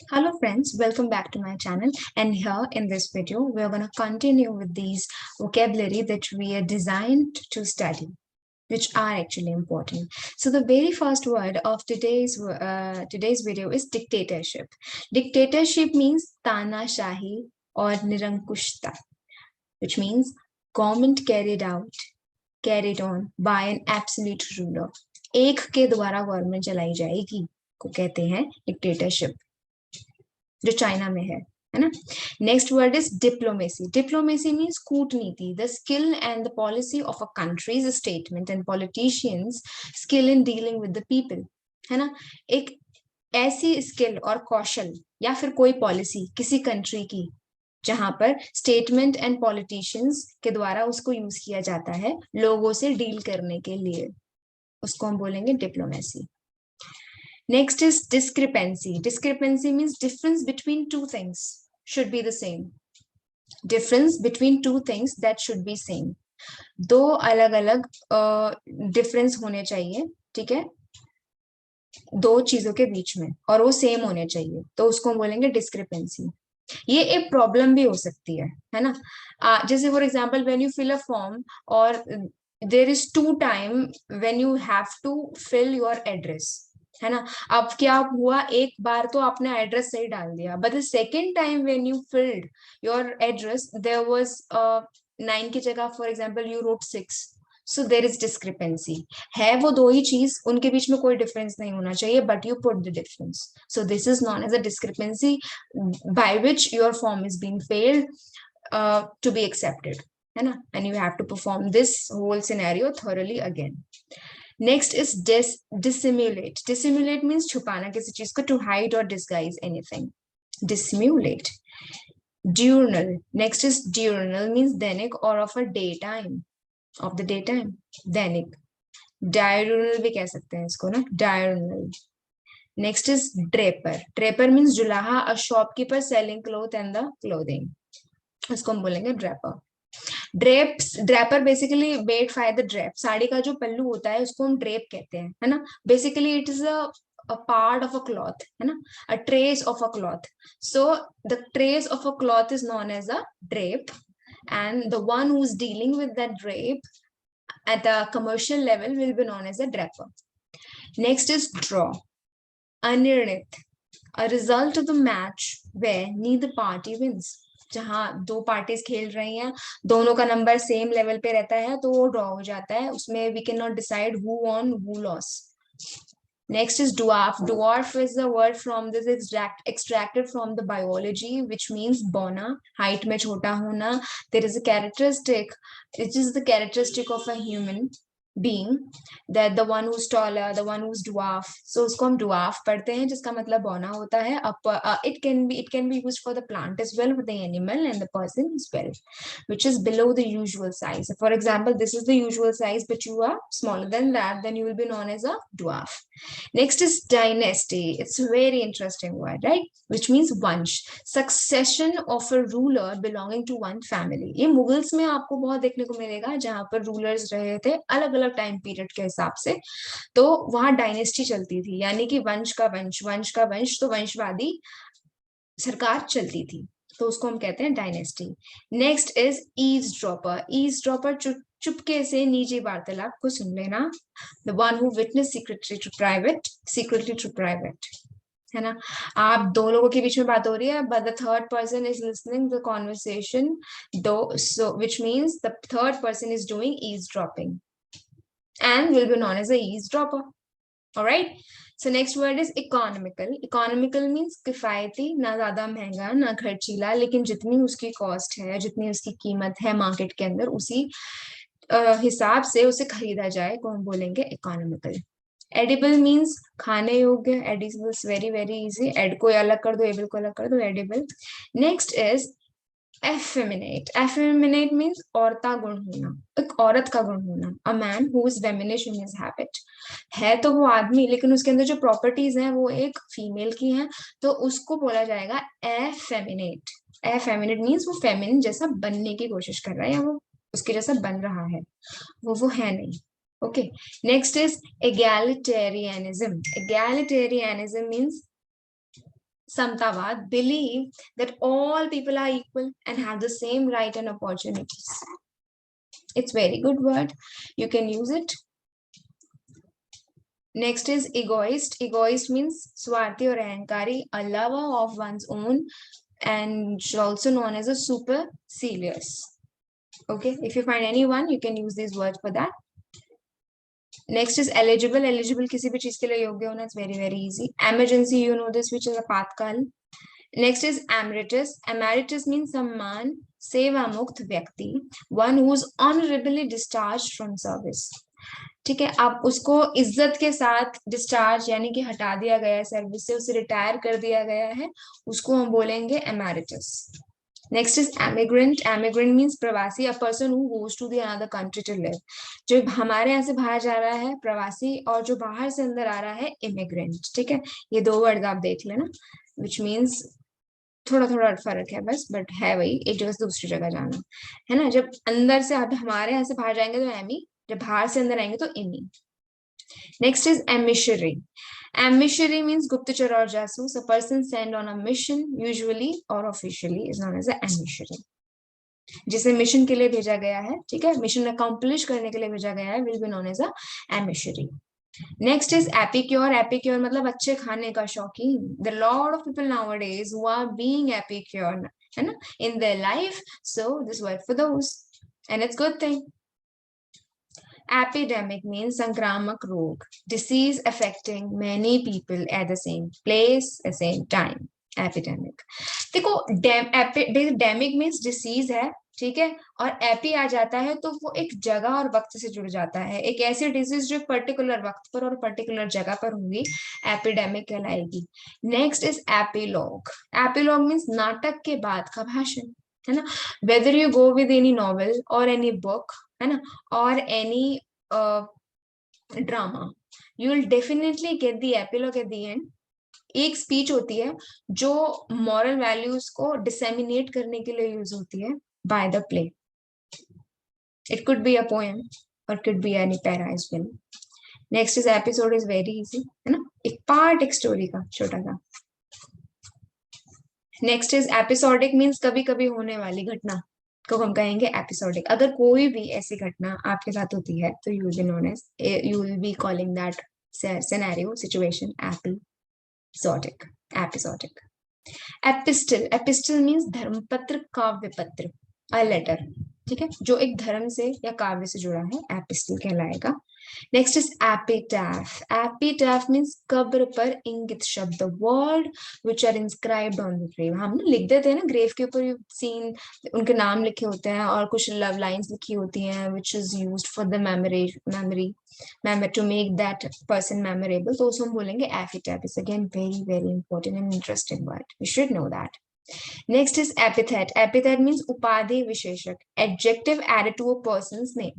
Hello friends, welcome back to my channel, and here in this video we're going to continue with these vocabulary that we are designed to study, which are actually important. So the very first word of today's video is dictatorship. Dictatorship means tanashahi or nirankushta, which means government carried on by an absolute ruler. एक के द्वारा government चलाई जाएगी को कहते हैं dictatorship, जो China में है ना. Next word is diplomacy. Diplomacy means कूटनीति, the skill and the policy of a country's statement and politicians skill in dealing with the people, है ना. एक ऐसी स्किल और कौशल या फिर कोई पॉलिसी किसी कंट्री की जहां पर स्टेटमेंट एंड पॉलिटिशियंस के द्वारा उसको यूज किया जाता है लोगों से डील करने के लिए, उसको हम बोलेंगे diplomacy. Next is discrepancy. Discrepancy means difference between two things should be the same. Difference between two things that should be same. दो अलग अलग डिफरेंस होने चाहिए, ठीक है, दो चीजों के बीच में, और वो सेम होने चाहिए, तो उसको हम बोलेंगे डिस्क्रिपेंसी. ये एक प्रॉब्लम भी हो सकती है ना. जैसे for example when you fill a form और there is two time when you have to fill your address, है ना. अब क्या हुआ, एक बार तो आपने एड्रेस सही डाल दिया, but the second time when you filled your address there was 9 की जगह for example you wrote 6. So there is discrepancy. है वो दो ही चीज, उनके बीच में कोई डिफरेंस नहीं होना चाहिए, but you put the difference. So this is known as a discrepancy by which your form is being failed to be accepted, है ना. And you have to perform this whole scenario thoroughly again. Next is dissimulate. Dissimulate means छुपाना किसी चीज को, to hide or disguise anything. Dissimulate. Diurnal. Next is diurnal means Dainik or of a daytime. Of the daytime. Dainik. Diurnal भी कह सकते हैं इसको ना, diurnal. Next is draper. Draper means जुलाहा, a shopkeeper selling cloth and the clothing. इसको हम बोलेंगे draper. Draper basically made by the drape. Sari का जो पल्लू होता है उसको हम ड्रेप कहते हैं, है ना. Basically it is a part of a cloth, है ना, a trace of a cloth. So the trace of a cloth is known as a drape, and the one who's dealing with that drape at a commercial level will be known as a draper. Next is draw. Anirnit, a result of the match where neither party wins. जहां दो parties खेल रही हैं, दोनों का number same level पे रहता है, तो वो ड्रॉ हो जाता है. उसमें we cannot decide who won who lost. Next is dwarf. Dwarf is the word from this extracted from the biology, which means bona, height में छोटा होना. There is a characteristic, it is the characteristic of a human being that the one who's taller, the one who's dwarf. So उसको हम dwarf पढ़ते हैं, जिसका मतलब बौना होता है. It can be used for the plant as well, for the animal and the person as well, which is below the usual size. For example, this is the usual size, but you are smaller than that, then you will be known as a dwarf. Next is dynasty. It's a very interesting word, right? Which means vansh, succession of a ruler belonging to one family. ये Mughals में आपको बहुत देखने को मिलेगा, जहां पर rulers रहे थे अलग अलग टाइम पीरियड के हिसाब से, तो वहां डायनेस्टी चलती थी, यानी कि वंश का वंश, तो वंशवादी सरकार चलती थी, तो उसको हम कहते हैं dynasty. Next is eavesdropper. Eavesdropper चुपके से निजी वार्तालाप को सुन लेना. The one who witness secretly to private, है ना. आप दो लोगों के बीच में बात हो रही है, but the third person is listening the conversation, so which means the third person is doing eavesdropping and will be known as a eavesdropper. All right. So next word is economical. Economical means किफायती, ना ज्यादा महंगा ना खर्चीला, लेकिन जितनी उसकी cost है, जितनी उसकी कीमत है मार्केट के अंदर, उसी हिसाब से उसे खरीदा जाए को हम बोलेंगे इकोनॉमिकल. एडिबल मीन्स खाने योग्य. Edible very very easy. Ed को अलग कर दो, एबल को अलग कर दो, edible. Next is effeminate. Effeminate means औरता गुण होना, एक औरत का गुण होना. A man who is feminish in his habit. है तो वो आदमी, लेकिन उसके अंदर जो प्रॉपर्टीज हैं वो एक फीमेल की हैं, तो उसको बोला जाएगा effeminate. Effeminate means वो फेमिनिन जैसा बनने की कोशिश कर रहा है, या वो उसके जैसा बन रहा है, वो है नहीं. Okay. Next is egalitarianism. Egalitarianism means Samtavad believe that all people are equal and have the same right and opportunities. It's very good word. You can use it. Next is egoist. Egoist means swarthi or ahankari, a lover of one's own, and also known as a supercilious. Okay, if you find anyone, you can use these words for that. Next is eligible. Eligible किसी भी चीज के लिए योग्य होना. It's very very easy. Emergency, you know this, which is आपातकाल. Next is emeritus. Emeritus means सम्मान, सेवा मुक्त व्यक्ति, one who is honorably discharged from service. ठीक है, अब उसको इज्जत के साथ डिस्चार्ज यानी कि हटा दिया गया है सर्विस से, उसे रिटायर कर दिया गया है, उसको हम बोलेंगे emeritus. Next is emigrant. Emigrant means प्रवासी, a person who goes to the another country to live. जो हमारे यहाँ से बाहर जा रहा है प्रवासी, और जो बाहर से अंदर आ रहा है इमिग्रेंट. ठीक है, ये दो वर्ड आप देख लेना, विच मीन्स थोड़ा थोड़ा फर्क है बस, बट है वही, एक जगह से दूसरी जगह जाना है ना. जब अंदर से आप हमारे यहाँ से बाहर जाएंगे तो एमी, जब बाहर से अंदर आएंगे तो इमी. Next is emissary. Emissary means गुप्तचर और जासूस. A person send on a mission usually और officially is known as a emissary. जिसे मिशन के लिए भेजा गया है, ठीक है, मिशन अकम्प्लिश करने के लिए भेजा गया है, will be known as a emissary. Next is epicure. Epicure मतलब अच्छे खाने का शौकीन. The lot of people nowadays who are being epicure, है ना, in their life. So this word for those, and it's good thing. Epidemic means संक्रामक रोग, disease affecting many people at the same place, at the same time. Epidemic. देखो डेमिक means disease है, ठीक है, और AP आ जाता है तो वो एक जगह और वक्त से जुड़ जाता है. एक ऐसी डिजीज जो पर्टिकुलर वक्त पर और पर्टिकुलर जगह पर होगी, एपिडेमिक कहलाएगी. Next is epilogue. Epilogue means नाटक के बाद का भाषण, है ना. Whether you go with any novel और एनी बुक, है ना, और any drama, you will definitely get the epilogue at the end. एक स्पीच होती है जो मॉरल वैल्यूज को डिसेमिनेट करने के लिए यूज होती है by the play. It could be a poem और could be any para as well. Next is episode. Is very easy, है ना, एक पार्ट एक स्टोरी का छोटा सा. नेक्स्ट इज एपिसोडिक मीन्स कभी कभी होने वाली घटना को हम कहेंगे एपिसोडिक. अगर कोई भी ऐसी घटना आपके साथ होती है तो you will be known as, you will be calling that scenario, situation episodic. Episodic. Epistle. Epistle means धर्मपत्र, काव्य पत्र, अ लेटर, ठीक है, जो एक धर्म से या काव्य से जुड़ा है, एपिस्टल कहलाएगा. Next is epitaph. Epitaph means कब्र पर इंगित शब्द, word which are inscribed on the grave. हम ना लिख देते हैं ना ग्रेव के ऊपर, सीन उनके नाम लिखे होते हैं और कुछ लव लाइंस लिखी होती हैं, which is used for the memory to make that person memorable. तो उसको हम बोलेंगे epitaph. Is again very very important and interesting word, you should know that. Next is epithet. Epithet means उपाधि विशेषक, adjective added to a person's name,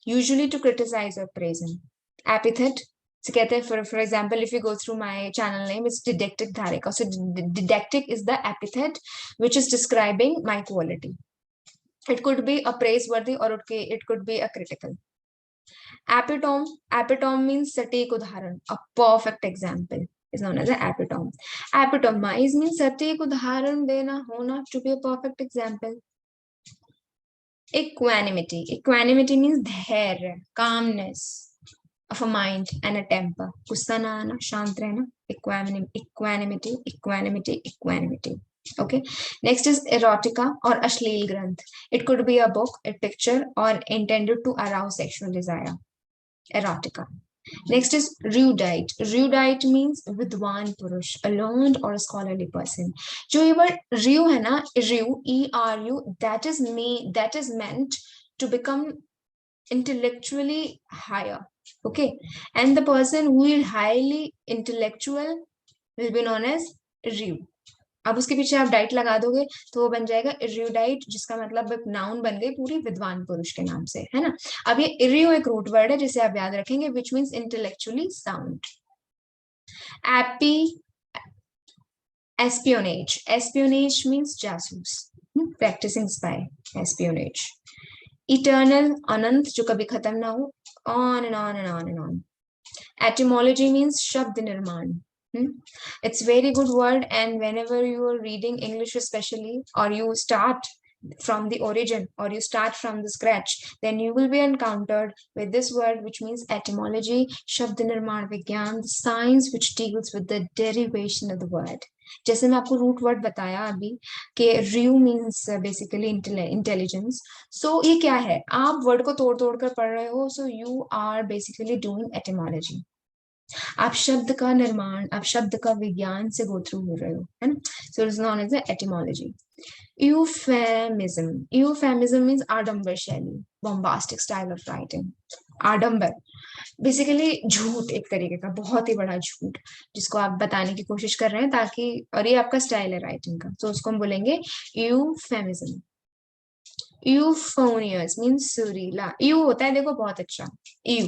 usually to criticize or praise him. Epithet से कहते हैं, for example, if you go through my channel name, it's didactic dharika. So didactic is the epithet which is describing my quality. It could be a praiseworthy or it could be a critical. Epitome. Epitome means सटीक उदाहरण, a perfect example is known as an epitome. Epitomize means सटीक उदाहरण देना, होना, to be a perfect example. Equanimity. Equanimity means धैर्य, calmness of a mind and a temper. गुस्सा ना आना, शांत रहना. Equanimity, equanimity, equanimity. Okay. Next is erotica or ashleel granth. It could be a book, a picture, or intended to arouse sexual desire. Erotica. Next is erudite. Erudite means vidwan purush, a learned or a scholarly person. जो ये word ru है ना, ru, E-R-U, that is meant to become intellectually higher. Okay, and the person who is highly intellectual will be known as ru. अब उसके पीछे आप diet लगा दोगे तो वो बन जाएगा इर्यूडाइट, जिसका मतलब एक नाउन बन गई पूरी विद्वान पुरुष के नाम से, है ना. अब ये इर्यू एक रूट वर्ड है जिसे आप याद रखेंगे, which means intellectually sound. Espionage. Espionage means जासूस, प्रैक्टिसिंग स्पाई, एस्पियोनेज. इटर्नल, अनंत, जो कभी खत्म ना हो, on and on and on and on. Etymology means शब्द निर्माण, It's very good word, and whenever you are reading English especially, or you start from the origin or you start from the scratch, then you will be encountered with this word, which means etymology, Shabd Nirman Vigyan, the science which deals with the derivation of the word. जैसे मैं आपको root word बताया अभी कि रियू means basically intelligence, सो ये क्या है, आप वर्ड को तोड़ तोड़ कर पढ़ रहे हो, so you are basically doing etymology, आप शब्द का निर्माण, आप शब्द का विज्ञान से गो थ्रू हो रहे हो, है ना. So it is known as etymology. Euphemism. Euphemism means आडंबर शैली, bombastic style of writing. आडंबर बेसिकली झूठ, एक तरीके का बहुत ही बड़ा झूठ जिसको आप बताने की कोशिश कर रहे हैं ताकि, और ये आपका स्टाइल है राइटिंग का, तो उसको हम बोलेंगे यूफेमिज्म. यूफोनियस मीन्स सुरीला. यू होता है देखो बहुत अच्छा, यू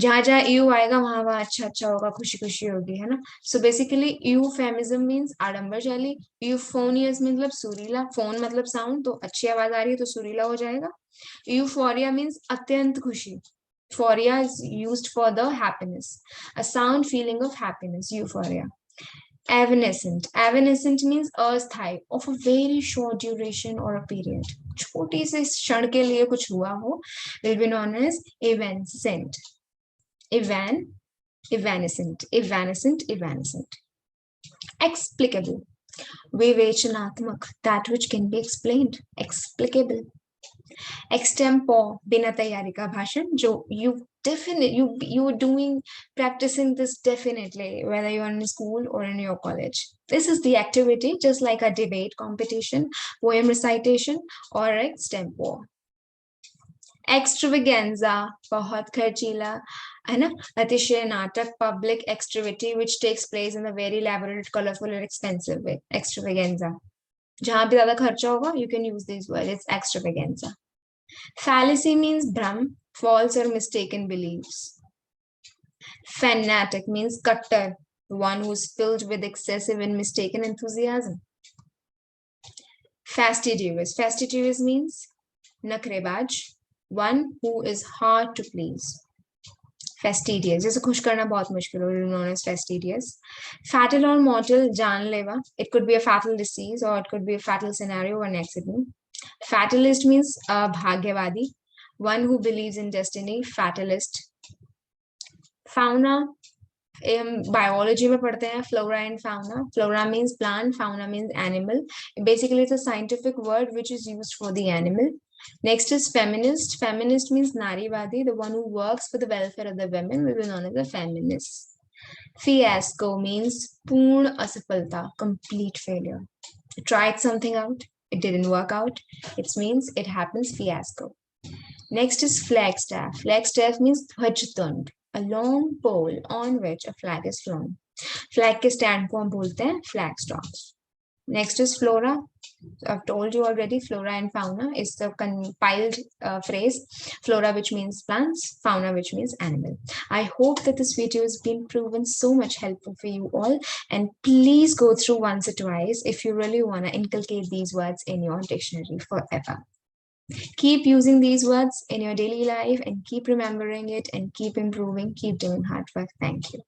जहां जहां यू आएगा वहां वहां अच्छा अच्छा होगा, खुशी खुशी होगी, है ना. सो बेसिकली यूफेमिज्म मीन्स आडंबरशाली. यूफोनियस मतलब सुरीला, फोन मतलब साउंड, तो अच्छी आवाज आ रही है तो सुरीला हो जाएगा. यूफोरिया मीन्स अत्यंत खुशी. Euphoria is used for the happiness, a sound feeling of happiness, euphoria. Evanescent. Evanescent means अस्थायी, of a very short duration or a period. छोटी से क्षण के लिए कुछ हुआ हो, will be known as evanescent. Evanescent. Explicable. विवेचनात्मक, that which can be explained. Explicable. Extempore, बिना तैयारी का भाषण, जो you are doing, practicing this definitely whether you are in school or in your college. This is the activity, just like a debate competition, poem recitation, or extempore. Extravaganza, बहुत खर्चीला, है ना, अतिशय नाटक, public activity which takes place in a very elaborate, colorful, and expensive way. Extravaganza. जहां भी ज्यादा खर्चा होगा, you can use these words. It's extravaganza. Fallacy means bhram, false or mistaken beliefs. Fanatic means kattar, one who's filled with excessive and mistaken enthusiasm. Fastidious. Fastidious means nakrebaj, one who is hard to please. Fastidious, जैसे खुश करना बहुत मुश्किल हो, known as fastidious. Fatal or mortal, जानलेवा. It could be a fatal disease or it could be a fatal scenario or an accident. Fatalist means bhagyavadi, one who believes in destiny. Fatalist. Fauna, biology में पढ़ते हैं flora and fauna. Flora means plant, fauna means animal. Basically, it's a scientific word which is used for the animal. Next is feminist. Feminist means narivadi, the one who works for the welfare of the women, will be known as a feminist. Fiasco means purna asafalta, complete failure. You tried something out, it didn't work out. It means it happens, fiasco. Next is flagstaff. Flagstaff means dhwajtund, a long pole on which a flag is flown. Flag के stand को हम बोलते हैं flag stocks. Next is flora. I've told you already, flora and fauna is the compiled phrase. Flora, which means plants, fauna, which means animal. I hope that this video has been proven so much helpful for you all, and please go through once or twice if you really want to inculcate these words in your dictionary forever. Keep using these words in your daily life and keep remembering it and keep improving, keep doing hard work. Thank you.